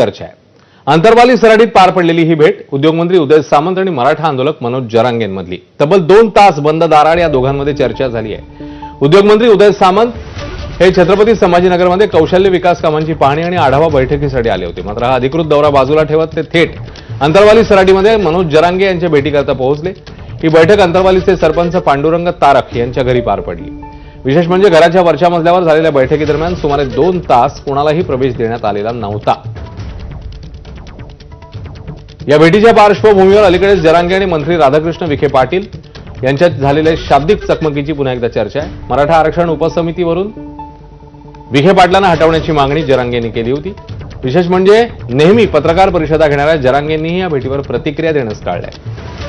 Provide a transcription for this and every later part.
चर्चा आहे। अंतरवाली सराडीत पार पडलेली ही भेट उद्योगमंत्री उदय सामंत आणि मराठा आंदोलक मनोज जरांगेंमधली तब्बल 2 तास बंद दाराआड या दोघांमध्ये चर्चा झाली आहे। उद्योगमंत्री उदय सामंत हे छत्रपती संभाजीनगरमध्ये कौशल्य विकास कामांची पाहणी आणि आढावा बैठकीसाठी आले होते। मात्र हा अधिकृत दौरा बाजूला ठेवत ते थेट अंतरवाली सराडीमध्ये मनोज जरांगे यांच्या भेटीकरता पोहोचले। ही बैठक अंतरवालीचे सरपंच पांडुरंग तारक यांच्या घरी पार पडली। विशेष म्हणजे घराच्या वरच्या मजल्यावर झालेल्या बैठकीदरम्यान सुमारे 2 तास कोणालाही प्रवेश देण्यात आलेला नव्हता। या भेटीच्या पार्श्वभूमीवर अलीकडेच जरांगे आणि मंत्री राधाकृष्ण विखे पाटील यांच्यात झालेल्या शाब्दिक चकमकीची पुन्हा एकदा चर्चा आहे। मराठा आरक्षण उपसमितीवरून विखे पाटलांना हटवण्याची मागणी जरांगेंनी केली होती। विशेष म्हणजे नेहमी पत्रकार परिषदा घेणाऱ्या जरांगेंनीही या भेटीवर प्रतिक्रिया देणंच टाळलंय।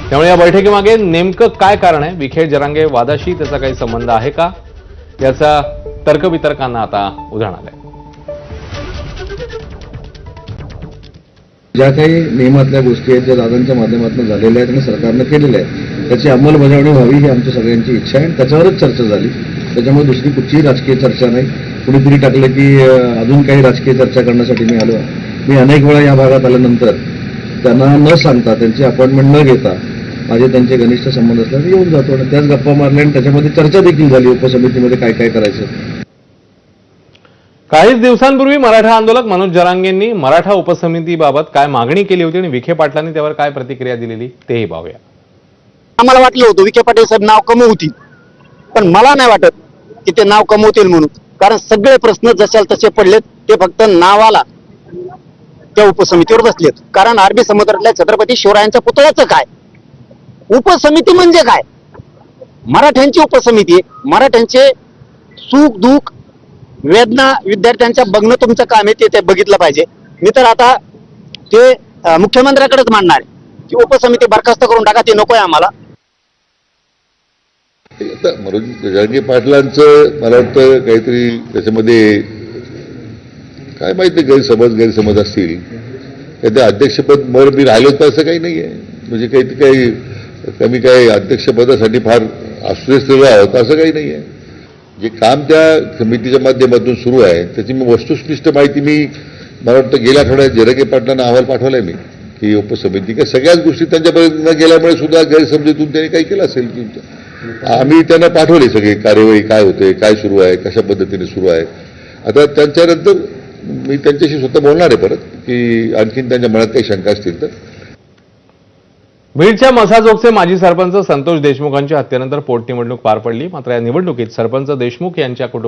त्यामुळे या बैठकीमागे नेमकं काय कारण आहे, विखे जरांगे वादाशी त्याचा काही संबंध आहे का, याचा तर्कवितर्कांना आता उधाण आलंय। ज्या काही नियमातल्या गोष्टी आहेत ज्या दादांच्या माध्यमातून झालेल्या आहेत आणि सरकारनं केलेल्या आहेत त्याची अंमलबजावणी व्हावी ही आमच्या सगळ्यांची इच्छा आहे। त्याच्यावरच चर्चा झाली, त्याच्यामुळे दुसरी कुठलीही राजकीय चर्चा नाही। कुणीतरी टाकलं की अजून काही राजकीय चर्चा करण्यासाठी मी आलो। मी अनेक वेळा या भागात आल्यानंतर त्यांना न सांगता त्यांची अपॉइंटमेंट न घेता माझे त्यांचे घनिष्ठ संबंध असल्याने येऊन जातो आणि त्याच गप्पा मारल्या आणि त्याच्यामध्ये चर्चा देखील झाली उपसमितीमध्ये काय काय करायचं। काहीच दिवसांपूर्वी मराठा आंदोलक मनोज जरांगेंनी मराठा उपसमितीबाबत काय मागणी केली होती आणि विखे पाटलांनी त्यावर काय प्रतिक्रिया दिलेली तेही पाहूया। आम्हाला वाटलं होतं विखे पाटील साहेब नाव कमवतील, पण मला नाही वाटत की ते नाव कमवतील म्हणून, कारण सगळे प्रश्न जशाल तसे पडलेत, ते फक्त नावाला त्या उपसमितीवर बसलेत। कारण अरबी समुद्रातल्या छत्रपती शिवरायांच्या पुतळ्याचं काय, उपसमिती म्हणजे काय, मराठ्यांची उपसमिती, मराठ्यांचे सुख दुःख वेदना विद्यार्थ्यांच्या बघणं तुमचं काम आहे, ते बघितलं पाहिजे। मी तर आता ते मुख्यमंत्र्याकडेच मांडणार आहे की उपसमिती बरखास्त करून टाका, ते नकोय आम्हाला। मनोज जरांगे पाटलांचं मला वाटतं काहीतरी त्याच्यामध्ये काय माहिती गैरसमज असतील। त्या अध्यक्षपद मी राहिलो तर असं काही नाही आहे, म्हणजे काही कमी काही अध्यक्षपदासाठी फार आश्रयस्थळ आहोत असं काही नाही आहे। जे काम त्या समितीच्या माध्यमातून सुरू आहे त्याची मी वस्तुनिष्ठ माहिती मला वाटतं गेल्या आठवड्यात जरांगे पाटलांना अहवाल पाठवलाय मी की उपसमिती काय सगळ्याच गोष्टी त्यांच्यापर्यंत न गेल्यामुळे सुद्धा गैरसमजुतीतून त्यांनी काही केलं असेल की आम्ही त्यांना पाठवले सगळे कार्यवाही काय होते, काय सुरू आहे, कशा पद्धतीने सुरू आहे। आता त्यांच्यानंतर मी त्यांच्याशी स्वतः बोलणार आहे परत की आणखीन त्यांच्या मनात काही शंका असतील तर। बीडच्या मसाजोगचे माजी सरपंच संतोष देशमुखांच्या हत्येनंतर पोटनिवडणूक पार पडली। मात्र या निवडणुकीत सरपंच देशमुख यांच्या